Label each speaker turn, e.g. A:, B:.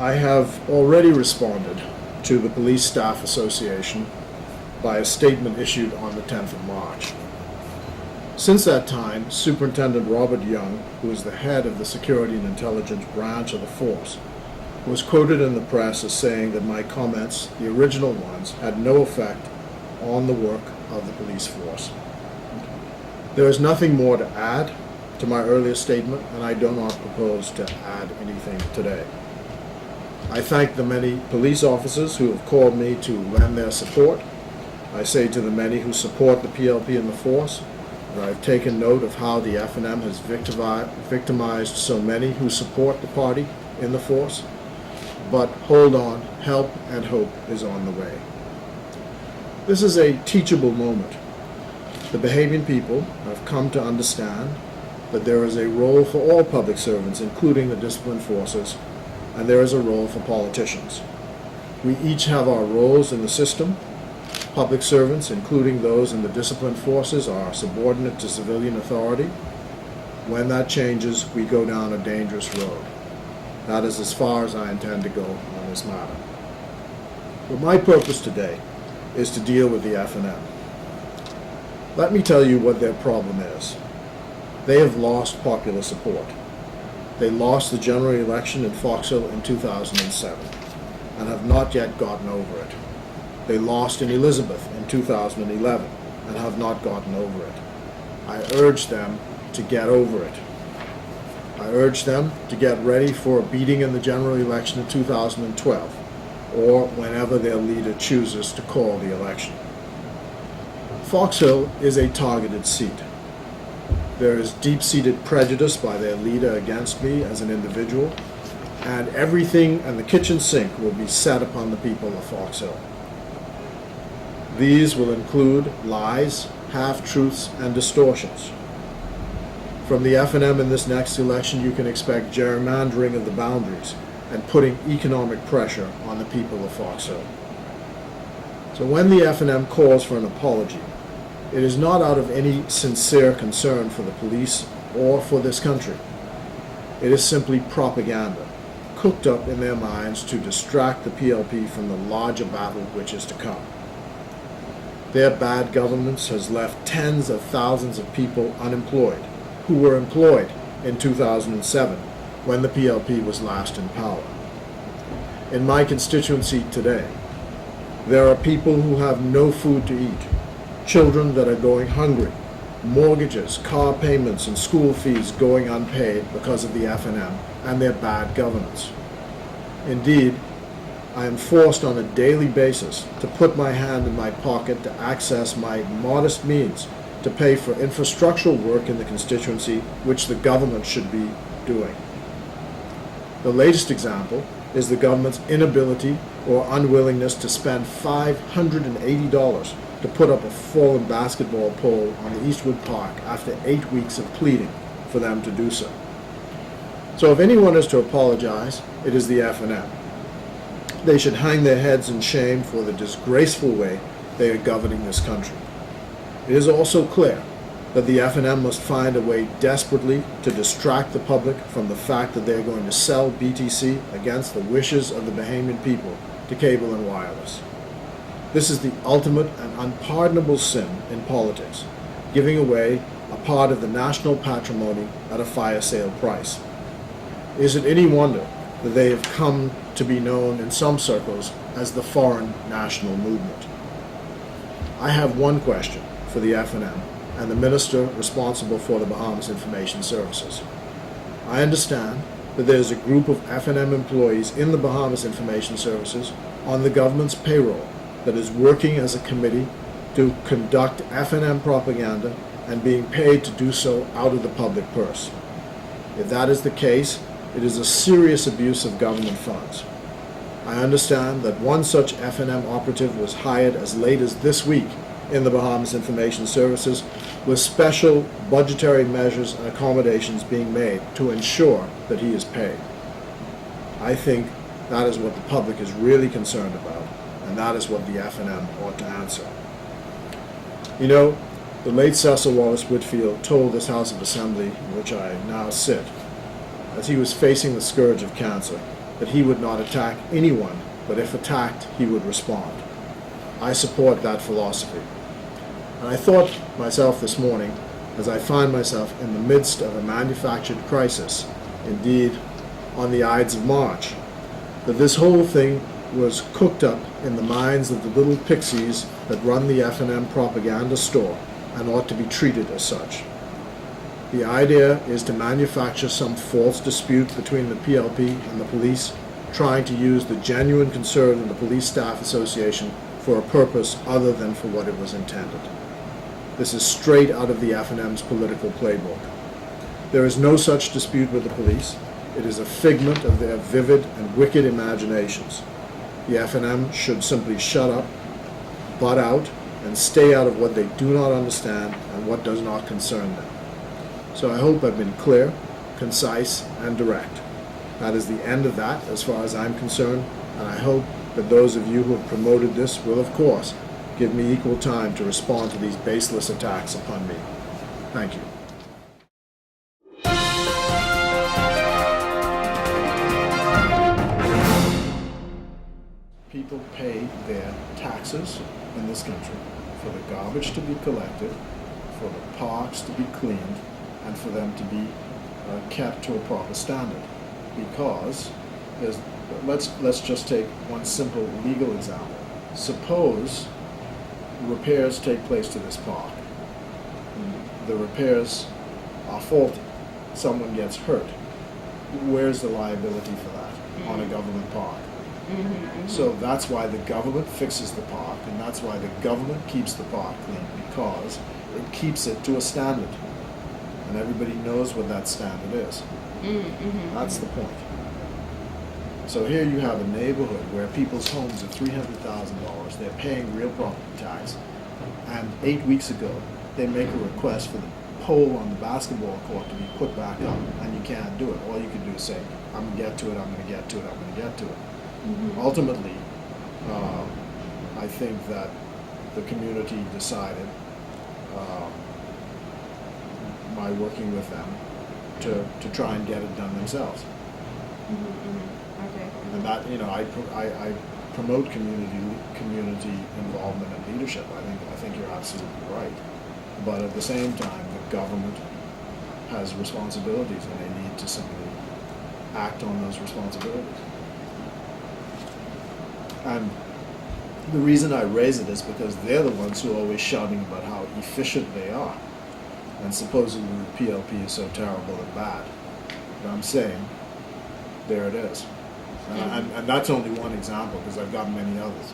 A: I have already responded to the Police Staff Association by a statement issued on the 10th of March. Since that time, Superintendent Robert Young, who is the head of the Security and Intelligence branch of the force, was quoted in the press as saying that my comments, the original ones, had no effect on the work of the police force. There is nothing more to add to my earlier statement, and I do not propose to add anything today. I thank the many police officers who have called me to lend their support. I say to the many who support the PLP and the force that I've taken note of how the FNM has victimized so many who support the party in the force. But hold on, help and hope is on the way. This is a teachable moment. The Bahamian people have come to understand that there is a role for all public servants, including the disciplined forces, and there is a role for politicians. We each have our roles in the system. Public servants, including those in the disciplined forces, are subordinate to civilian authority. When that changes, we go down a dangerous road. That is as far as I intend to go on this matter. But my purpose today is to deal with the FNM. Let me tell you what their problem is. They have lost popular support. They lost the general election in Foxhill in 2007 and have not yet gotten over it. They lost in Elizabeth in 2011 and have not gotten over it. I urge them to get over it. I urge them to get ready for a beating in the general election in 2012 or whenever their leader chooses to call the election. Foxhill is a targeted seat. There is deep-seated prejudice by their leader against me as an individual, and everything and the kitchen sink will be set upon the people of Foxhill. These will include lies, half-truths, and distortions. From the FNM in this next election, you can expect gerrymandering of the boundaries and putting economic pressure on the people of Foxhill. So when the FNM calls for an apology, it is not out of any sincere concern for the police or for this country. It is simply propaganda, cooked up in their minds to distract the PLP from the larger battle which is to come. Their bad governance has left tens of thousands of people unemployed, who were employed in 2007 when the PLP was last in power. In my constituency today, there are people who have no food to eat, children that are going hungry, mortgages, car payments, and school fees going unpaid because of the FNM and their bad governance. Indeed, I am forced on a daily basis to put my hand in my pocket to access my modest means to pay for infrastructural work in the constituency which the government should be doing. The latest example is the government's inability or unwillingness to spend $580 to put up a fallen basketball pole on the Eastwood Park after 8 weeks of pleading for them to do so. So if anyone is to apologize, it is the FNM. They should hang their heads in shame for the disgraceful way they are governing this country. It is also clear that the FNM must find a way desperately to distract the public from the fact that they are going to sell BTC against the wishes of the Bahamian people to cable and wireless. This is the ultimate and unpardonable sin in politics, giving away a part of the national patrimony at a fire sale price. Is it any wonder that they have come to be known in some circles as the foreign national movement? I have one question for the FNM and the minister responsible for the Bahamas Information Services. I understand that there is a group of FNM employees in the Bahamas Information Services on the government's payroll that is working as a committee to conduct FNM propaganda and being paid to do so out of the public purse. If that is the case, it is a serious abuse of government funds. I understand that one such FNM operative was hired as late as this week in the Bahamas Information Services, with special budgetary measures and accommodations being made to ensure that he is paid. I think that is what the public is really concerned about, and that is what the FNM ought to answer. You know, the late Cecil Wallace Whitfield told this House of Assembly, in which I now sit, as he was facing the scourge of cancer, that he would not attack anyone, but if attacked, he would respond. I support that philosophy. And I thought myself this morning, as I find myself in the midst of a manufactured crisis, indeed on the Ides of March, that this whole thing was cooked up in the minds of the little pixies that run the FNM propaganda store and ought to be treated as such. The idea is to manufacture some false dispute between the PLP and the police, trying to use the genuine concern of the Police Staff Association for a purpose other than for what it was intended. This is straight out of the FNM's political playbook. There is no such dispute with the police. It is a figment of their vivid and wicked imaginations. The FNM should simply shut up, butt out, and stay out of what they do not understand and what does not concern them. So I hope I've been clear, concise, and direct. That is the end of that as far as I'm concerned, and I hope that those of you who have promoted this will, of course, give me equal time to respond to these baseless attacks upon me. Thank you. People pay their taxes in this country for the garbage to be collected, for the parks to be cleaned, and for them to be kept to a proper standard. Because let's just take one simple legal example. Suppose repairs take place to this park. The repairs are faulty. Someone gets hurt. Where's the liability for that on a government park? So that's why the government fixes the park, and that's why the government keeps the park clean, because it keeps it to a standard. And everybody knows what that standard is. That's the point. So here you have a neighborhood where people's homes are $300,000. They're paying real property tax. And 8 weeks ago, they make a request for the pole on the basketball court to be put back up, and you can't do it. All you can do is say, I'm going to get to it, I'm going to get to it, I'm going to get to it. Ultimately, I think that the community decided, by working with them, to try and get it done themselves.
B: Okay.
A: And that, I promote community involvement and leadership. I think you're absolutely right. But at the same time, the government has responsibilities, and they need to simply act on those responsibilities. And the reason I raise it is because they're the ones who are always shouting about how efficient they are. And supposedly the PLP is so terrible and bad. But I'm saying, there it is. And that's only one example, because I've got many others.